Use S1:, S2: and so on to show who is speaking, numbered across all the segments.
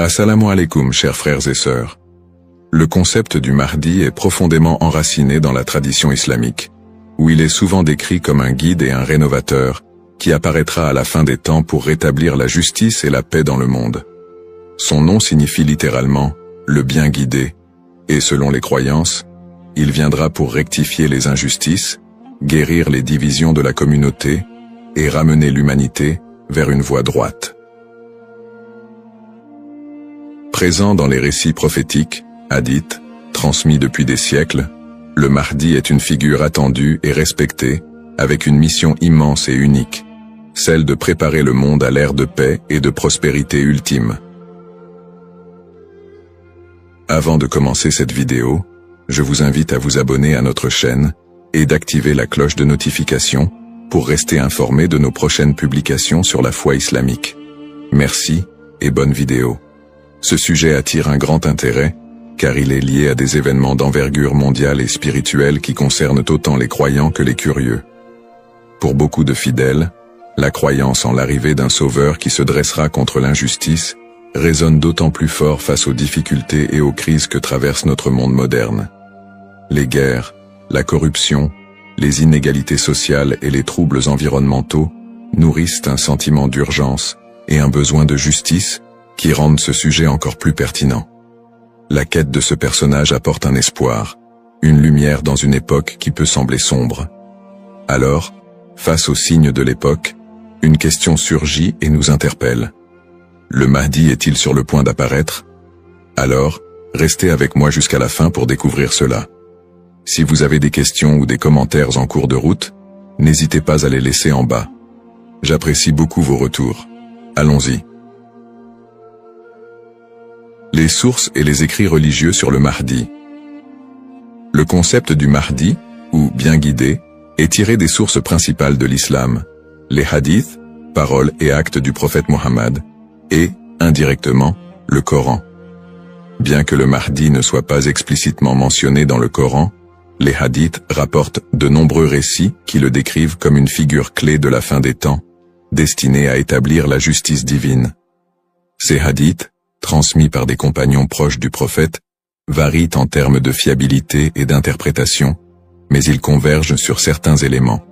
S1: Assalamu alaikum, chers frères et sœurs. Le concept du Mahdi est profondément enraciné dans la tradition islamique, où il est souvent décrit comme un guide et un rénovateur, qui apparaîtra à la fin des temps pour rétablir la justice et la paix dans le monde. Son nom signifie littéralement « le bien guidé », et selon les croyances, il viendra pour rectifier les injustices, guérir les divisions de la communauté et ramener l'humanité vers une voie droite. Présent dans les récits prophétiques, hadiths, transmis depuis des siècles, le Mahdi est une figure attendue et respectée, avec une mission immense et unique, celle de préparer le monde à l'ère de paix et de prospérité ultime. Avant de commencer cette vidéo, je vous invite à vous abonner à notre chaîne et d'activer la cloche de notification pour rester informé de nos prochaines publications sur la foi islamique. Merci et bonne vidéo. Ce sujet attire un grand intérêt, car il est lié à des événements d'envergure mondiale et spirituelle qui concernent autant les croyants que les curieux. Pour beaucoup de fidèles, la croyance en l'arrivée d'un sauveur qui se dressera contre l'injustice résonne d'autant plus fort face aux difficultés et aux crises que traverse notre monde moderne. Les guerres, la corruption, les inégalités sociales et les troubles environnementaux nourrissent un sentiment d'urgence et un besoin de justice qui rendent ce sujet encore plus pertinent. La quête de ce personnage apporte un espoir, une lumière dans une époque qui peut sembler sombre. Alors, face aux signes de l'époque, une question surgit et nous interpelle. Le Mahdi est-il sur le point d'apparaître? Alors, restez avec moi jusqu'à la fin pour découvrir cela. Si vous avez des questions ou des commentaires en cours de route, n'hésitez pas à les laisser en bas. J'apprécie beaucoup vos retours. Allons-y. Les sources et les écrits religieux sur le Mahdi. Le concept du Mahdi, ou bien guidé, est tiré des sources principales de l'islam, les hadiths, paroles et actes du prophète Mohammed, et, indirectement, le Coran. Bien que le Mahdi ne soit pas explicitement mentionné dans le Coran, les hadiths rapportent de nombreux récits qui le décrivent comme une figure clé de la fin des temps, destinée à établir la justice divine. Ces hadiths, transmis par des compagnons proches du prophète, varient en termes de fiabilité et d'interprétation, mais ils convergent sur certains éléments.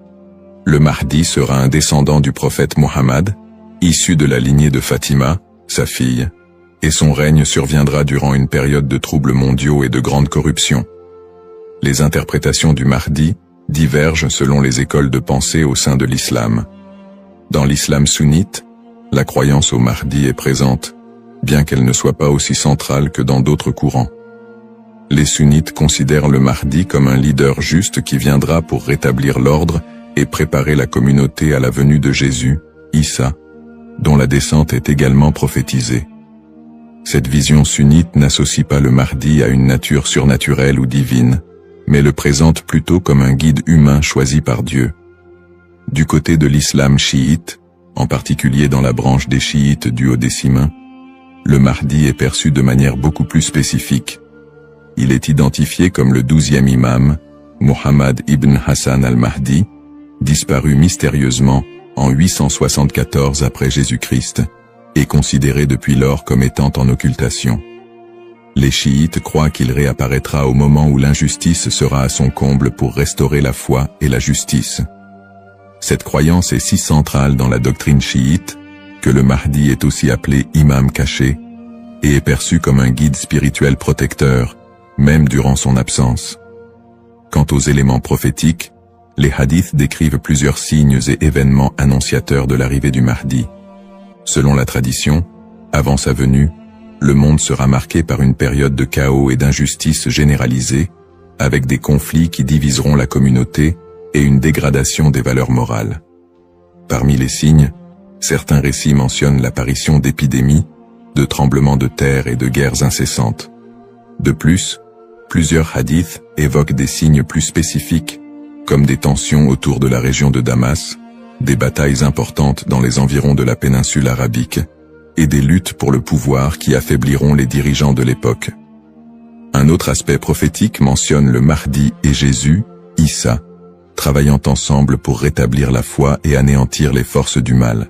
S1: Le Mahdi sera un descendant du prophète Mohammed, issu de la lignée de Fatima, sa fille, et son règne surviendra durant une période de troubles mondiaux et de grande corruption. Les interprétations du Mahdi divergent selon les écoles de pensée au sein de l'islam. Dans l'islam sunnite, la croyance au Mahdi est présente, bien qu'elle ne soit pas aussi centrale que dans d'autres courants. Les sunnites considèrent le Mahdi comme un leader juste qui viendra pour rétablir l'ordre et préparer la communauté à la venue de Jésus, Issa, dont la descente est également prophétisée. Cette vision sunnite n'associe pas le Mahdi à une nature surnaturelle ou divine, mais le présente plutôt comme un guide humain choisi par Dieu. Du côté de l'islam chiite, en particulier dans la branche des chiites duodécimains, le Mahdi est perçu de manière beaucoup plus spécifique. Il est identifié comme le 12e imam, Muhammad ibn Hassan al-Mahdi, disparu mystérieusement en 874 après Jésus-Christ, et considéré depuis lors comme étant en occultation. Les chiites croient qu'il réapparaîtra au moment où l'injustice sera à son comble pour restaurer la foi et la justice. Cette croyance est si centrale dans la doctrine chiite que le Mahdi est aussi appelé imam caché et est perçu comme un guide spirituel protecteur, même durant son absence. Quant aux éléments prophétiques, les hadiths décrivent plusieurs signes et événements annonciateurs de l'arrivée du Mahdi. Selon la tradition, avant sa venue, le monde sera marqué par une période de chaos et d'injustice généralisée, avec des conflits qui diviseront la communauté et une dégradation des valeurs morales. Parmi les signes, certains récits mentionnent l'apparition d'épidémies, de tremblements de terre et de guerres incessantes. De plus, plusieurs hadiths évoquent des signes plus spécifiques, comme des tensions autour de la région de Damas, des batailles importantes dans les environs de la péninsule arabique, et des luttes pour le pouvoir qui affaibliront les dirigeants de l'époque. Un autre aspect prophétique mentionne le Mahdi et Jésus, Issa, travaillant ensemble pour rétablir la foi et anéantir les forces du mal.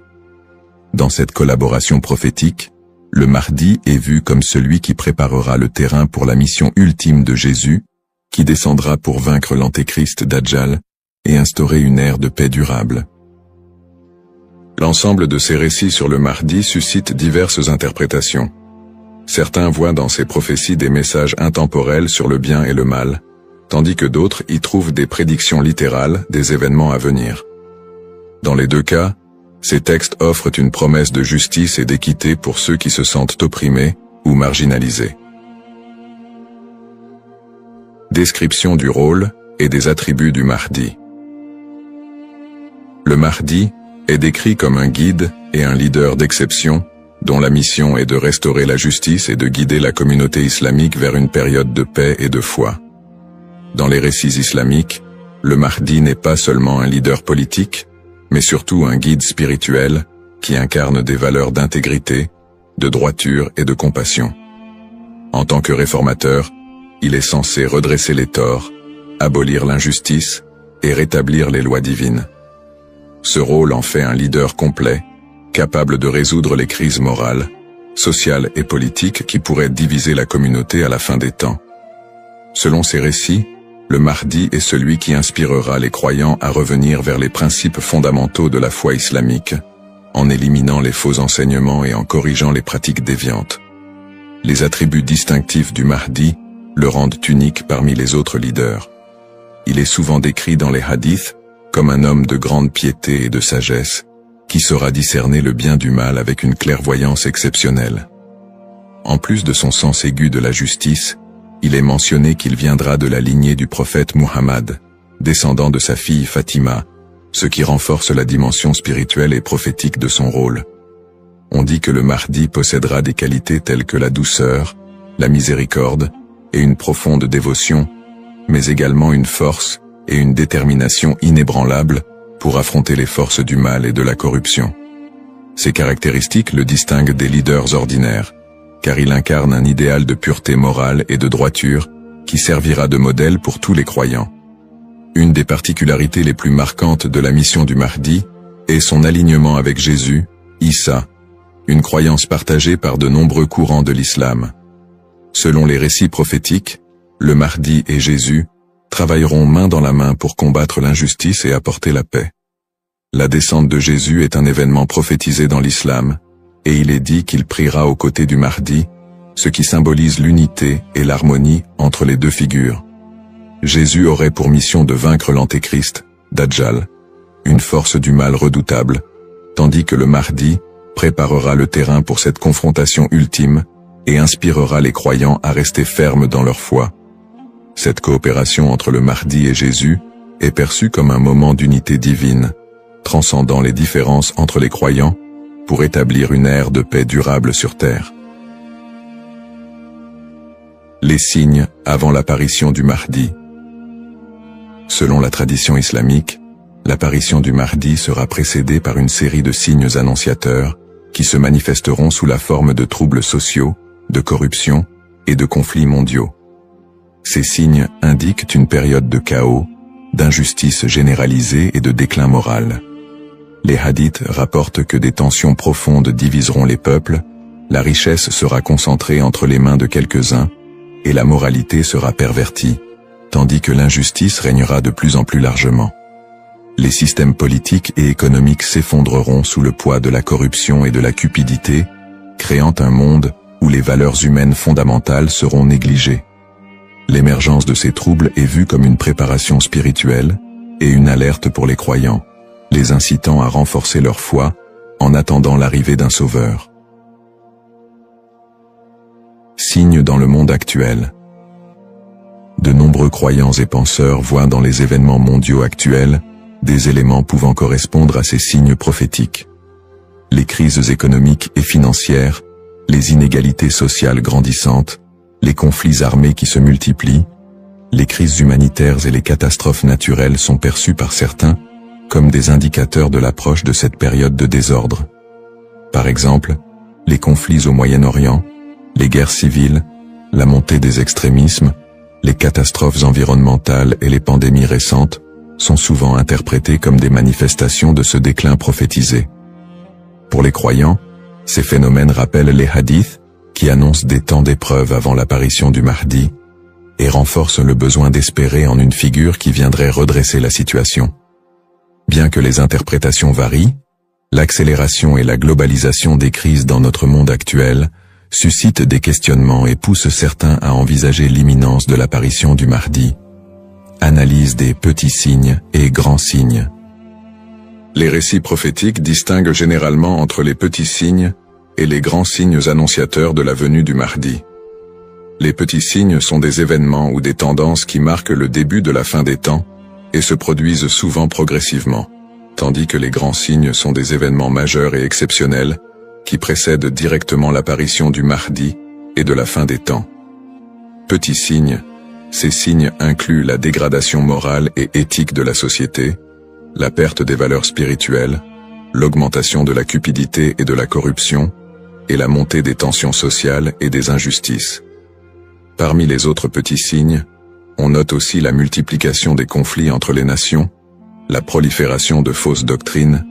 S1: Dans cette collaboration prophétique, le Mahdi est vu comme celui qui préparera le terrain pour la mission ultime de Jésus, qui descendra pour vaincre l'antéchrist Dajjal et instaurer une ère de paix durable. L'ensemble de ces récits sur le Mahdi suscite diverses interprétations. Certains voient dans ces prophéties des messages intemporels sur le bien et le mal, tandis que d'autres y trouvent des prédictions littérales des événements à venir. Dans les deux cas, ces textes offrent une promesse de justice et d'équité pour ceux qui se sentent opprimés ou marginalisés. Description du rôle et des attributs du Mahdi. Le Mahdi est décrit comme un guide et un leader d'exception, dont la mission est de restaurer la justice et de guider la communauté islamique vers une période de paix et de foi. Dans les récits islamiques, le Mahdi n'est pas seulement un leader politique, mais surtout un guide spirituel qui incarne des valeurs d'intégrité, de droiture et de compassion. En tant que réformateur, il est censé redresser les torts, abolir l'injustice et rétablir les lois divines. Ce rôle en fait un leader complet, capable de résoudre les crises morales, sociales et politiques qui pourraient diviser la communauté à la fin des temps. Selon ces récits, le Mahdi est celui qui inspirera les croyants à revenir vers les principes fondamentaux de la foi islamique, en éliminant les faux enseignements et en corrigeant les pratiques déviantes. Les attributs distinctifs du Mahdi le rendent unique parmi les autres leaders. Il est souvent décrit dans les hadiths comme un homme de grande piété et de sagesse, qui saura discerner le bien du mal avec une clairvoyance exceptionnelle. En plus de son sens aigu de la justice, il est mentionné qu'il viendra de la lignée du prophète Muhammad, descendant de sa fille Fatima, ce qui renforce la dimension spirituelle et prophétique de son rôle. On dit que le Mahdi possédera des qualités telles que la douceur, la miséricorde et une profonde dévotion, mais également une force et une détermination inébranlables pour affronter les forces du mal et de la corruption. Ces caractéristiques le distinguent des leaders ordinaires, car il incarne un idéal de pureté morale et de droiture qui servira de modèle pour tous les croyants. Une des particularités les plus marquantes de la mission du Mahdi est son alignement avec Jésus, Issa, une croyance partagée par de nombreux courants de l'islam. Selon les récits prophétiques, le Mahdi et Jésus travailleront main dans la main pour combattre l'injustice et apporter la paix. La descente de Jésus est un événement prophétisé dans l'islam, et il est dit qu'il priera aux côtés du Mahdi, ce qui symbolise l'unité et l'harmonie entre les deux figures. Jésus aurait pour mission de vaincre l'antéchrist, Dajjal, une force du mal redoutable, tandis que le Mahdi préparera le terrain pour cette confrontation ultime et inspirera les croyants à rester fermes dans leur foi. Cette coopération entre le Mahdi et Jésus est perçue comme un moment d'unité divine, transcendant les différences entre les croyants, pour établir une ère de paix durable sur terre. Les signes avant l'apparition du Mahdi. Selon la tradition islamique, l'apparition du Mahdi sera précédée par une série de signes annonciateurs qui se manifesteront sous la forme de troubles sociaux, de corruption et de conflits mondiaux. Ces signes indiquent une période de chaos, d'injustice généralisée et de déclin moral. Les hadiths rapportent que des tensions profondes diviseront les peuples, la richesse sera concentrée entre les mains de quelques-uns, et la moralité sera pervertie, tandis que l'injustice régnera de plus en plus largement. Les systèmes politiques et économiques s'effondreront sous le poids de la corruption et de la cupidité, créant un monde où les valeurs humaines fondamentales seront négligées. L'émergence de ces troubles est vue comme une préparation spirituelle et une alerte pour les croyants, les incitant à renforcer leur foi en attendant l'arrivée d'un sauveur. Signes dans le monde actuel. De nombreux croyants et penseurs voient dans les événements mondiaux actuels des éléments pouvant correspondre à ces signes prophétiques. Les crises économiques et financières, les inégalités sociales grandissantes, les conflits armés qui se multiplient, les crises humanitaires et les catastrophes naturelles sont perçues par certains comme des indicateurs de l'approche de cette période de désordre. Par exemple, les conflits au Moyen-Orient, les guerres civiles, la montée des extrémismes, les catastrophes environnementales et les pandémies récentes sont souvent interprétés comme des manifestations de ce déclin prophétisé. Pour les croyants, Ces phénomènes rappellent les hadiths, qui annoncent des temps d'épreuve avant l'apparition du Mahdi, et renforcent le besoin d'espérer en une figure qui viendrait redresser la situation. Bien que les interprétations varient, l'accélération et la globalisation des crises dans notre monde actuel suscitent des questionnements et poussent certains à envisager l'imminence de l'apparition du Mahdi. Analyse des petits signes et grands signes. Les récits prophétiques distinguent généralement entre les petits signes et les grands signes annonciateurs de la venue du Mahdi. Les petits signes sont des événements ou des tendances qui marquent le début de la fin des temps et se produisent souvent progressivement, tandis que les grands signes sont des événements majeurs et exceptionnels qui précèdent directement l'apparition du Mahdi et de la fin des temps. Petits signes, ces signes incluent la dégradation morale et éthique de la société, la perte des valeurs spirituelles, l'augmentation de la cupidité et de la corruption, et la montée des tensions sociales et des injustices. Parmi les autres petits signes, on note aussi la multiplication des conflits entre les nations, la prolifération de fausses doctrines,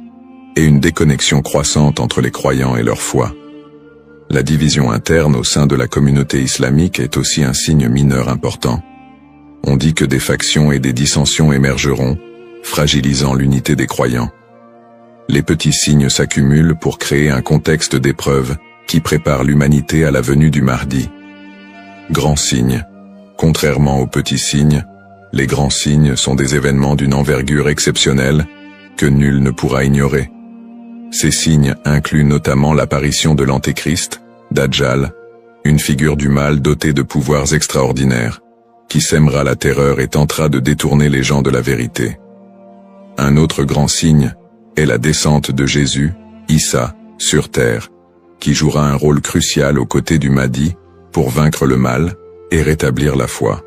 S1: et une déconnexion croissante entre les croyants et leur foi. La division interne au sein de la communauté islamique est aussi un signe mineur important. On dit que des factions et des dissensions émergeront, fragilisant l'unité des croyants. Les petits signes s'accumulent pour créer un contexte d'épreuve qui prépare l'humanité à la venue du Mahdi. Grands signes. Contrairement aux petits signes, les grands signes sont des événements d'une envergure exceptionnelle que nul ne pourra ignorer. Ces signes incluent notamment l'apparition de l'Antéchrist, Dajjal, une figure du mal dotée de pouvoirs extraordinaires, qui sèmera la terreur et tentera de détourner les gens de la vérité. Un autre grand signe est la descente de Jésus, Issa, sur terre, qui jouera un rôle crucial aux côtés du Mahdi pour vaincre le mal et rétablir la foi.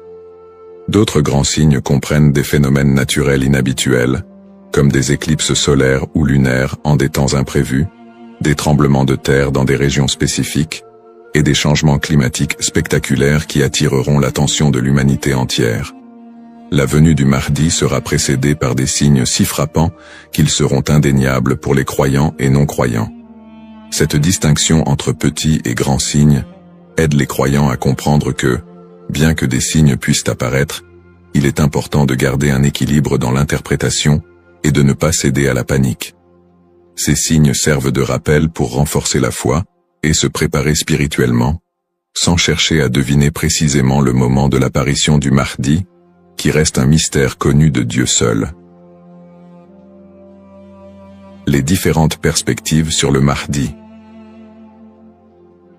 S1: D'autres grands signes comprennent des phénomènes naturels inhabituels, comme des éclipses solaires ou lunaires en des temps imprévus, des tremblements de terre dans des régions spécifiques, et des changements climatiques spectaculaires qui attireront l'attention de l'humanité entière. La venue du Mahdi sera précédée par des signes si frappants qu'ils seront indéniables pour les croyants et non-croyants. Cette distinction entre petits et grands signes aide les croyants à comprendre que, bien que des signes puissent apparaître, il est important de garder un équilibre dans l'interprétation et de ne pas céder à la panique. Ces signes servent de rappel pour renforcer la foi et se préparer spirituellement, sans chercher à deviner précisément le moment de l'apparition du Mahdi, qui reste un mystère connu de Dieu seul. Les différentes perspectives sur le Mahdi.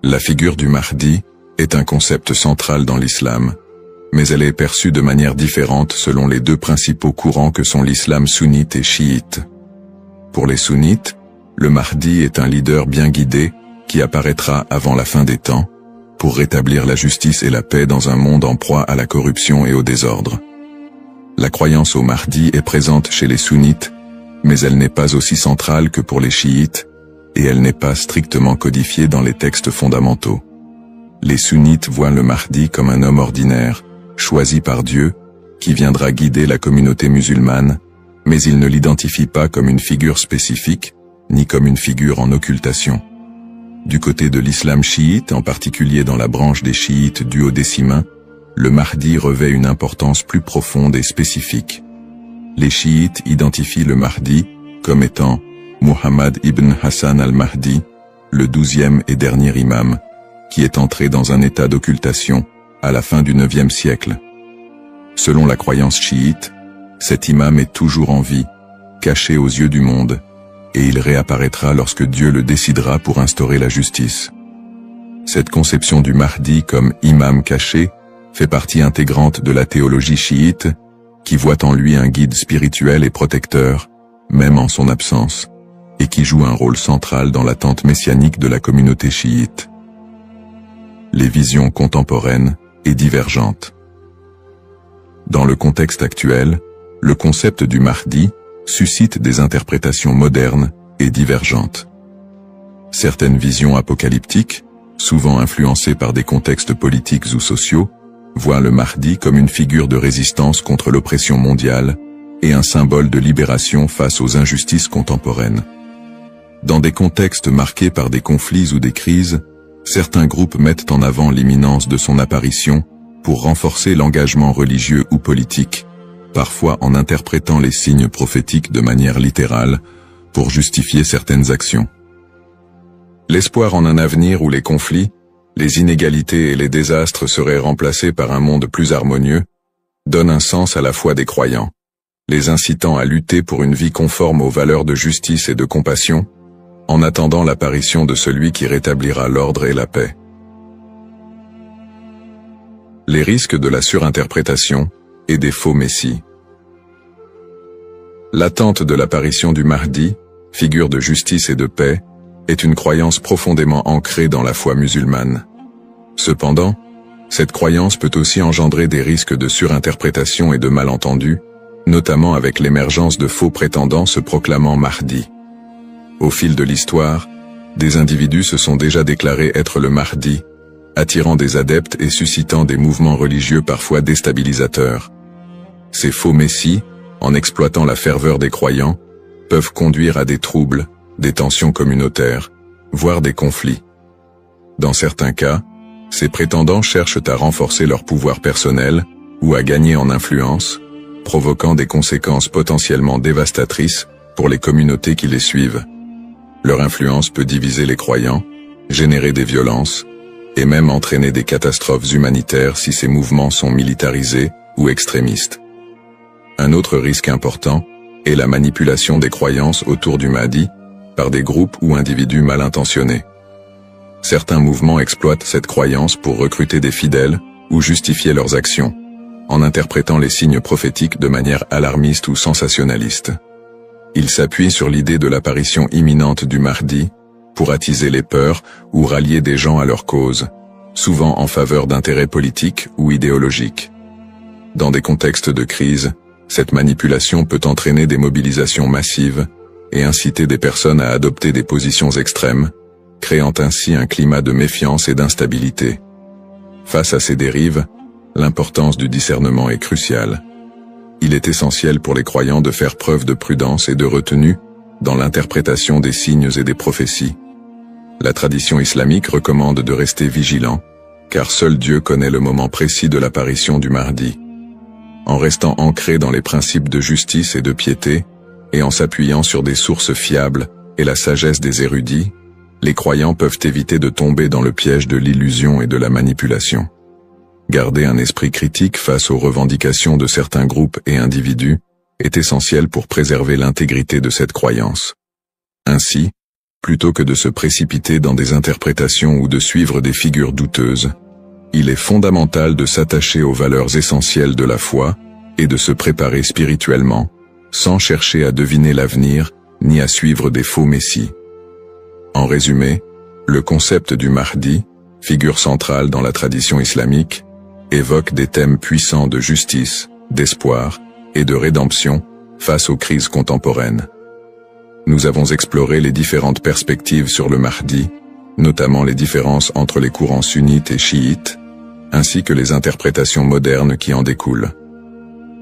S1: La figure du Mahdi est un concept central dans l'islam, mais elle est perçue de manière différente selon les deux principaux courants que sont l'islam sunnite et chiite. Pour les sunnites, le Mahdi est un leader bien guidé qui apparaîtra avant la fin des temps, pour rétablir la justice et la paix dans un monde en proie à la corruption et au désordre. La croyance au Mahdi est présente chez les sunnites, mais elle n'est pas aussi centrale que pour les chiites, et elle n'est pas strictement codifiée dans les textes fondamentaux. Les sunnites voient le Mahdi comme un homme ordinaire, choisi par Dieu, qui viendra guider la communauté musulmane, mais ils ne l'identifient pas comme une figure spécifique, ni comme une figure en occultation. Du côté de l'islam chiite, en particulier dans la branche des chiites duodécimains, le Mahdi revêt une importance plus profonde et spécifique. Les chiites identifient le Mahdi comme étant Muhammad ibn Hassan al-Mahdi, le 12e et dernier imam, qui est entré dans un état d'occultation à la fin du 9e siècle. Selon la croyance chiite, cet imam est toujours en vie, caché aux yeux du monde, et il réapparaîtra lorsque Dieu le décidera pour instaurer la justice. Cette conception du Mahdi comme imam caché fait partie intégrante de la théologie chiite, qui voit en lui un guide spirituel et protecteur, même en son absence, et qui joue un rôle central dans l'attente messianique de la communauté chiite. Les visions contemporaines et divergentes. Dans le contexte actuel, le concept du Mahdi suscite des interprétations modernes et divergentes. Certaines visions apocalyptiques, souvent influencées par des contextes politiques ou sociaux, voient le Mahdi comme une figure de résistance contre l'oppression mondiale et un symbole de libération face aux injustices contemporaines. Dans des contextes marqués par des conflits ou des crises, certains groupes mettent en avant l'imminence de son apparition pour renforcer l'engagement religieux ou politique, parfois en interprétant les signes prophétiques de manière littérale pour justifier certaines actions. L'espoir en un avenir où les conflits, les inégalités et les désastres seraient remplacés par un monde plus harmonieux, donne un sens à la foi des croyants, les incitant à lutter pour une vie conforme aux valeurs de justice et de compassion, en attendant l'apparition de celui qui rétablira l'ordre et la paix. Les risques de la surinterprétation et des faux messies. L'attente de l'apparition du Mahdi, figure de justice et de paix, est une croyance profondément ancrée dans la foi musulmane. Cependant, cette croyance peut aussi engendrer des risques de surinterprétation et de malentendus, notamment avec l'émergence de faux prétendants se proclamant Mahdi. Au fil de l'histoire, des individus se sont déjà déclarés être le Mahdi, attirant des adeptes et suscitant des mouvements religieux parfois déstabilisateurs. Ces faux messies, en exploitant la ferveur des croyants, peuvent conduire à des troubles, des tensions communautaires, voire des conflits. Dans certains cas, ces prétendants cherchent à renforcer leur pouvoir personnel ou à gagner en influence, provoquant des conséquences potentiellement dévastatrices pour les communautés qui les suivent. Leur influence peut diviser les croyants, générer des violences, et même entraîner des catastrophes humanitaires si ces mouvements sont militarisés ou extrémistes. Un autre risque important est la manipulation des croyances autour du Mahdi par des groupes ou individus mal intentionnés. Certains mouvements exploitent cette croyance pour recruter des fidèles ou justifier leurs actions, en interprétant les signes prophétiques de manière alarmiste ou sensationnaliste. Ils s'appuient sur l'idée de l'apparition imminente du Mahdi pour attiser les peurs ou rallier des gens à leur cause, souvent en faveur d'intérêts politiques ou idéologiques. Dans des contextes de crise, cette manipulation peut entraîner des mobilisations massives et inciter des personnes à adopter des positions extrêmes, créant ainsi un climat de méfiance et d'instabilité. Face à ces dérives, l'importance du discernement est cruciale. Il est essentiel pour les croyants de faire preuve de prudence et de retenue dans l'interprétation des signes et des prophéties. La tradition islamique recommande de rester vigilant, car seul Dieu connaît le moment précis de l'apparition du Mahdi. En restant ancré dans les principes de justice et de piété, et en s'appuyant sur des sources fiables et la sagesse des érudits, les croyants peuvent éviter de tomber dans le piège de l'illusion et de la manipulation. Garder un esprit critique face aux revendications de certains groupes et individus est essentiel pour préserver l'intégrité de cette croyance. Ainsi, plutôt que de se précipiter dans des interprétations ou de suivre des figures douteuses, il est fondamental de s'attacher aux valeurs essentielles de la foi et de se préparer spirituellement, sans chercher à deviner l'avenir ni à suivre des faux messies. En résumé, le concept du Mahdi, figure centrale dans la tradition islamique, évoque des thèmes puissants de justice, d'espoir et de rédemption face aux crises contemporaines. Nous avons exploré les différentes perspectives sur le Mahdi, notamment les différences entre les courants sunnites et chiites, ainsi que les interprétations modernes qui en découlent.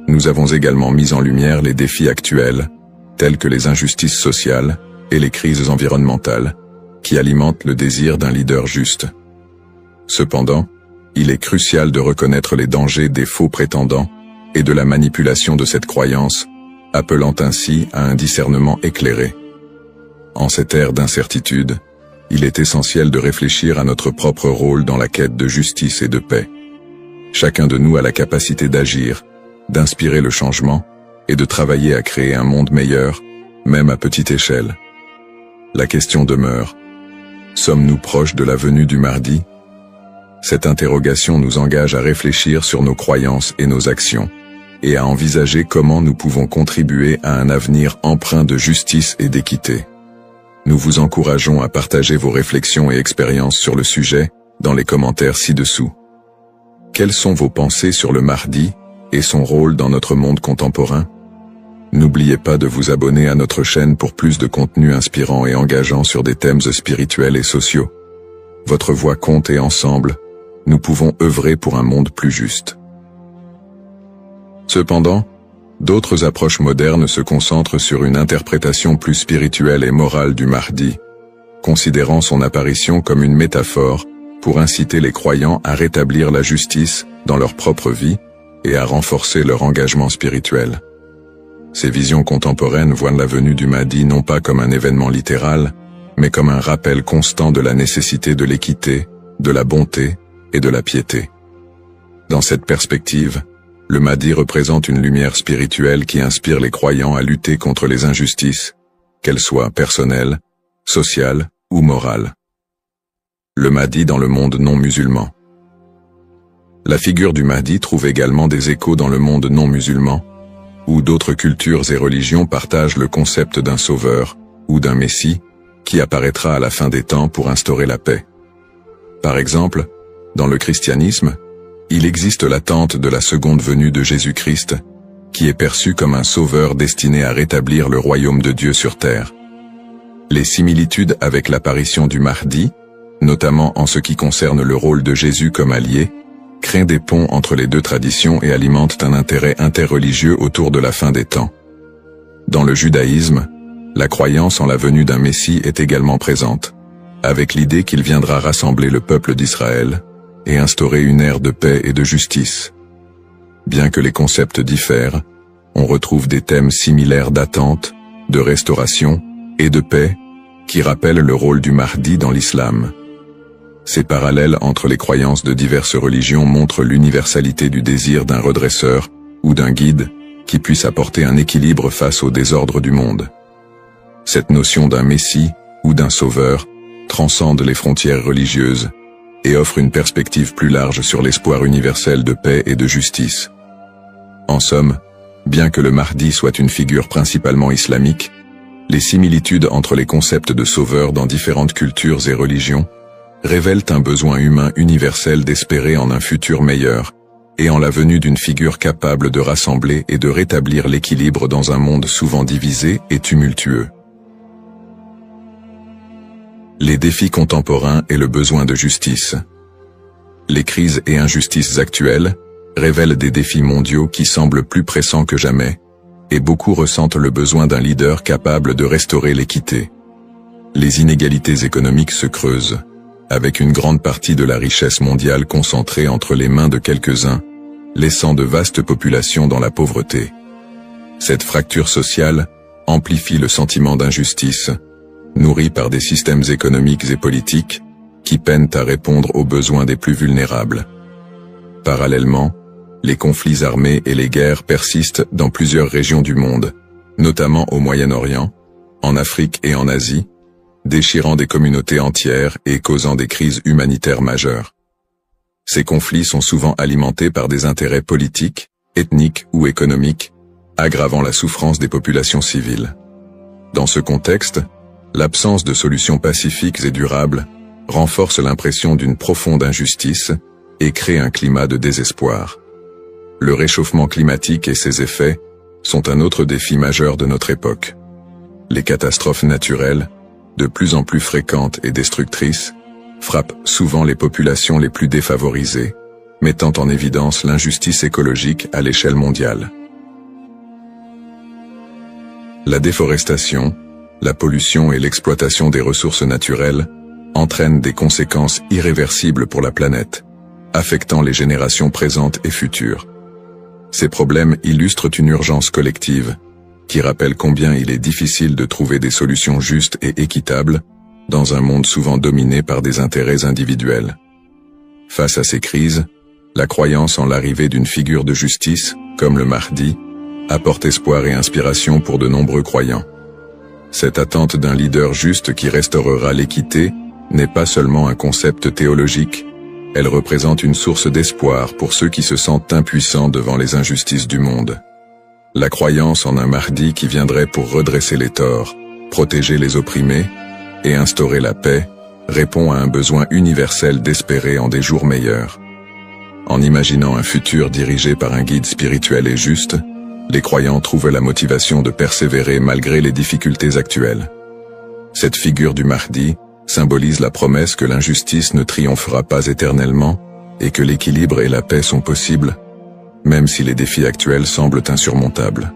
S1: Nous avons également mis en lumière les défis actuels, tels que les injustices sociales et les crises environnementales, qui alimentent le désir d'un leader juste. Cependant, il est crucial de reconnaître les dangers des faux prétendants et de la manipulation de cette croyance, appelant ainsi à un discernement éclairé. En cette ère d'incertitude, il est essentiel de réfléchir à notre propre rôle dans la quête de justice et de paix. Chacun de nous a la capacité d'agir, d'inspirer le changement et de travailler à créer un monde meilleur, même à petite échelle. La question demeure: sommes-nous proches de la venue du Mahdi? Cette interrogation nous engage à réfléchir sur nos croyances et nos actions, et à envisager comment nous pouvons contribuer à un avenir empreint de justice et d'équité. Nous vous encourageons à partager vos réflexions et expériences sur le sujet dans les commentaires ci-dessous. Quelles sont vos pensées sur le Mahdi et son rôle dans notre monde contemporain? N'oubliez pas de vous abonner à notre chaîne pour plus de contenu inspirant et engageant sur des thèmes spirituels et sociaux. Votre voix compte et ensemble, nous pouvons œuvrer pour un monde plus juste. Cependant, D'autres approches modernes se concentrent sur une interprétation plus spirituelle et morale du Mahdi, considérant son apparition comme une métaphore pour inciter les croyants à rétablir la justice dans leur propre vie et à renforcer leur engagement spirituel. Ces visions contemporaines voient la venue du Mahdi non pas comme un événement littéral, mais comme un rappel constant de la nécessité de l'équité, de la bonté et de la piété. Dans cette perspective, le Mahdi représente une lumière spirituelle qui inspire les croyants à lutter contre les injustices, qu'elles soient personnelles, sociales ou morales. Le Mahdi dans le monde non musulman. La figure du Mahdi trouve également des échos dans le monde non musulman, où d'autres cultures et religions partagent le concept d'un sauveur ou d'un messie qui apparaîtra à la fin des temps pour instaurer la paix. Par exemple, dans le christianisme, il existe l'attente de la seconde venue de Jésus-Christ, qui est perçu comme un sauveur destiné à rétablir le royaume de Dieu sur terre. Les similitudes avec l'apparition du Mahdi, notamment en ce qui concerne le rôle de Jésus comme allié, créent des ponts entre les deux traditions et alimentent un intérêt interreligieux autour de la fin des temps. Dans le judaïsme, la croyance en la venue d'un Messie est également présente, avec l'idée qu'il viendra rassembler le peuple d'Israël et instaurer une ère de paix et de justice. Bien que les concepts diffèrent, on retrouve des thèmes similaires d'attente, de restauration et de paix qui rappellent le rôle du Mahdi dans l'islam. Ces parallèles entre les croyances de diverses religions montrent l'universalité du désir d'un redresseur ou d'un guide qui puisse apporter un équilibre face au désordre du monde. Cette notion d'un messie ou d'un sauveur transcende les frontières religieuses et offre une perspective plus large sur l'espoir universel de paix et de justice. En somme, bien que le Mahdi soit une figure principalement islamique, les similitudes entre les concepts de sauveur dans différentes cultures et religions révèlent un besoin humain universel d'espérer en un futur meilleur et en la venue d'une figure capable de rassembler et de rétablir l'équilibre dans un monde souvent divisé et tumultueux. Les défis contemporains et le besoin de justice. Les crises et injustices actuelles révèlent des défis mondiaux qui semblent plus pressants que jamais, et beaucoup ressentent le besoin d'un leader capable de restaurer l'équité. Les inégalités économiques se creusent, avec une grande partie de la richesse mondiale concentrée entre les mains de quelques-uns, laissant de vastes populations dans la pauvreté. Cette fracture sociale amplifie le sentiment d'injustice, nourri par des systèmes économiques et politiques qui peinent à répondre aux besoins des plus vulnérables. Parallèlement, les conflits armés et les guerres persistent dans plusieurs régions du monde, notamment au Moyen-Orient, en Afrique et en Asie, déchirant des communautés entières et causant des crises humanitaires majeures. Ces conflits sont souvent alimentés par des intérêts politiques, ethniques ou économiques, aggravant la souffrance des populations civiles. Dans ce contexte, l'absence de solutions pacifiques et durables renforce l'impression d'une profonde injustice et crée un climat de désespoir. Le réchauffement climatique et ses effets sont un autre défi majeur de notre époque. Les catastrophes naturelles, de plus en plus fréquentes et destructrices, frappent souvent les populations les plus défavorisées, mettant en évidence l'injustice écologique à l'échelle mondiale. La déforestation, la pollution et l'exploitation des ressources naturelles entraînent des conséquences irréversibles pour la planète, affectant les générations présentes et futures. Ces problèmes illustrent une urgence collective, qui rappelle combien il est difficile de trouver des solutions justes et équitables dans un monde souvent dominé par des intérêts individuels. Face à ces crises, la croyance en l'arrivée d'une figure de justice, comme le Mahdi, apporte espoir et inspiration pour de nombreux croyants. Cette attente d'un leader juste qui restaurera l'équité n'est pas seulement un concept théologique, elle représente une source d'espoir pour ceux qui se sentent impuissants devant les injustices du monde. La croyance en un Mahdi qui viendrait pour redresser les torts, protéger les opprimés et instaurer la paix répond à un besoin universel d'espérer en des jours meilleurs. En imaginant un futur dirigé par un guide spirituel et juste, les croyants trouvent la motivation de persévérer malgré les difficultés actuelles. Cette figure du Mahdi symbolise la promesse que l'injustice ne triomphera pas éternellement et que l'équilibre et la paix sont possibles, même si les défis actuels semblent insurmontables.